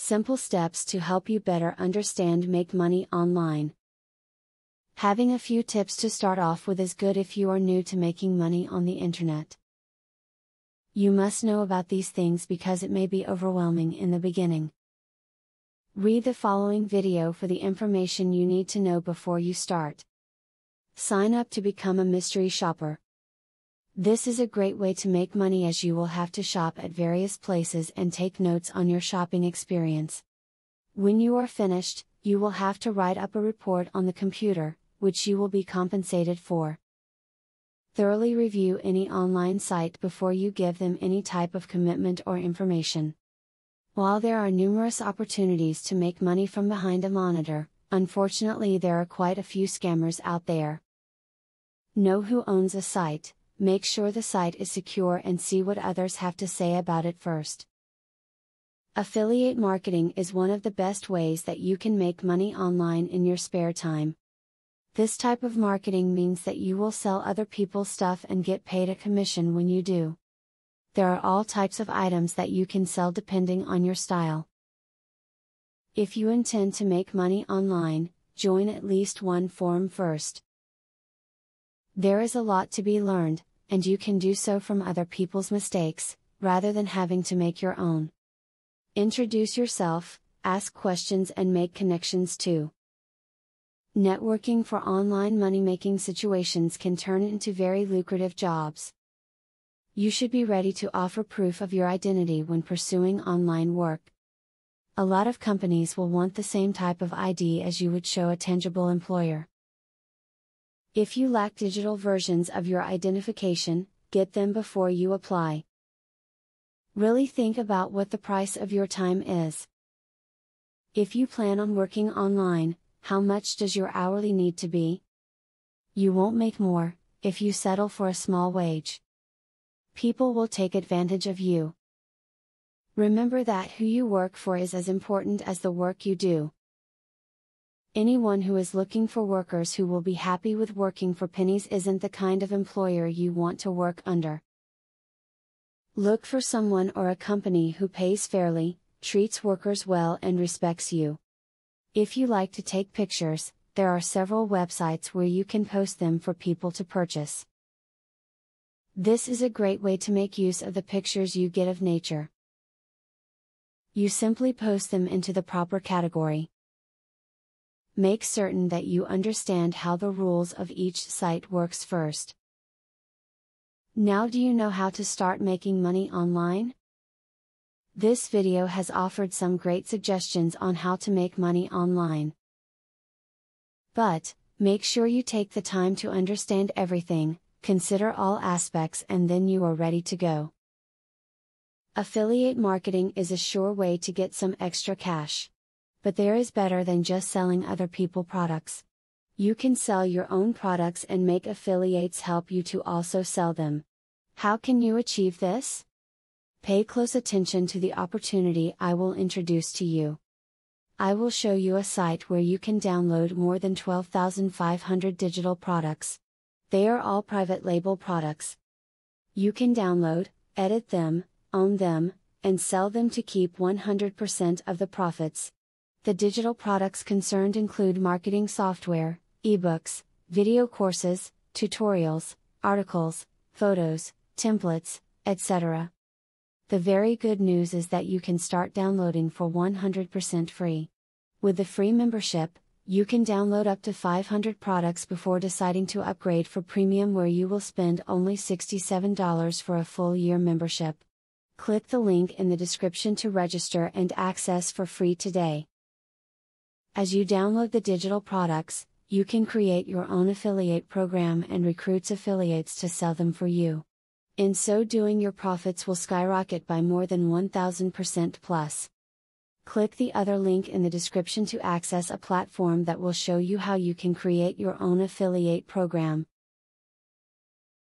Simple steps to help you better understand make money online. Having a few tips to start off with is good if you are new to making money on the internet. You must know about these things because it may be overwhelming in the beginning. Read the following video for the information you need to know before you start. Sign up to become a mystery shopper. This is a great way to make money as you will have to shop at various places and take notes on your shopping experience. When you are finished, you will have to write up a report on the computer, which you will be compensated for. Thoroughly review any online site before you give them any type of commitment or information. While there are numerous opportunities to make money from behind a monitor, unfortunately there are quite a few scammers out there. Know who owns a site. Make sure the site is secure and see what others have to say about it first. Affiliate marketing is one of the best ways that you can make money online in your spare time. This type of marketing means that you will sell other people's stuff and get paid a commission when you do. There are all types of items that you can sell depending on your style. If you intend to make money online, join at least one forum first. There is a lot to be learned, and you can do so from other people's mistakes, rather than having to make your own. Introduce yourself, ask questions and make connections too. Networking for online money-making situations can turn into very lucrative jobs. You should be ready to offer proof of your identity when pursuing online work. A lot of companies will want the same type of ID as you would show a tangible employer. If you lack digital versions of your identification, get them before you apply. Really think about what the price of your time is. If you plan on working online, how much does your hourly need to be? You won't make more if you settle for a small wage. People will take advantage of you. Remember that who you work for is as important as the work you do. Anyone who is looking for workers who will be happy with working for pennies isn't the kind of employer you want to work under. Look for someone or a company who pays fairly, treats workers well and respects you. If you like to take pictures, there are several websites where you can post them for people to purchase. This is a great way to make use of the pictures you get of nature. You simply post them into the proper category. Make certain that you understand how the rules of each site works first. Now do you know how to start making money online? This video has offered some great suggestions on how to make money online. But, make sure you take the time to understand everything, consider all aspects and then you are ready to go. Affiliate marketing is a sure way to get some extra cash. But there is better than just selling other people products. You can sell your own products and make affiliates help you to also sell them. How can you achieve this? Pay close attention to the opportunity I will introduce to you. I will show you a site where you can download more than 12,500 digital products. They are all private label products. You can download, edit them, own them, and sell them to keep 100% of the profits. The digital products concerned include marketing software, ebooks, video courses, tutorials, articles, photos, templates, etc. The very good news is that you can start downloading for 100% free. With the free membership, you can download up to 500 products before deciding to upgrade for premium, where you will spend only $67 for a full year membership. Click the link in the description to register and access for free today. As you download the digital products, you can create your own affiliate program and recruit affiliates to sell them for you. In so doing, your profits will skyrocket by more than 1000% plus. Click the other link in the description to access a platform that will show you how you can create your own affiliate program.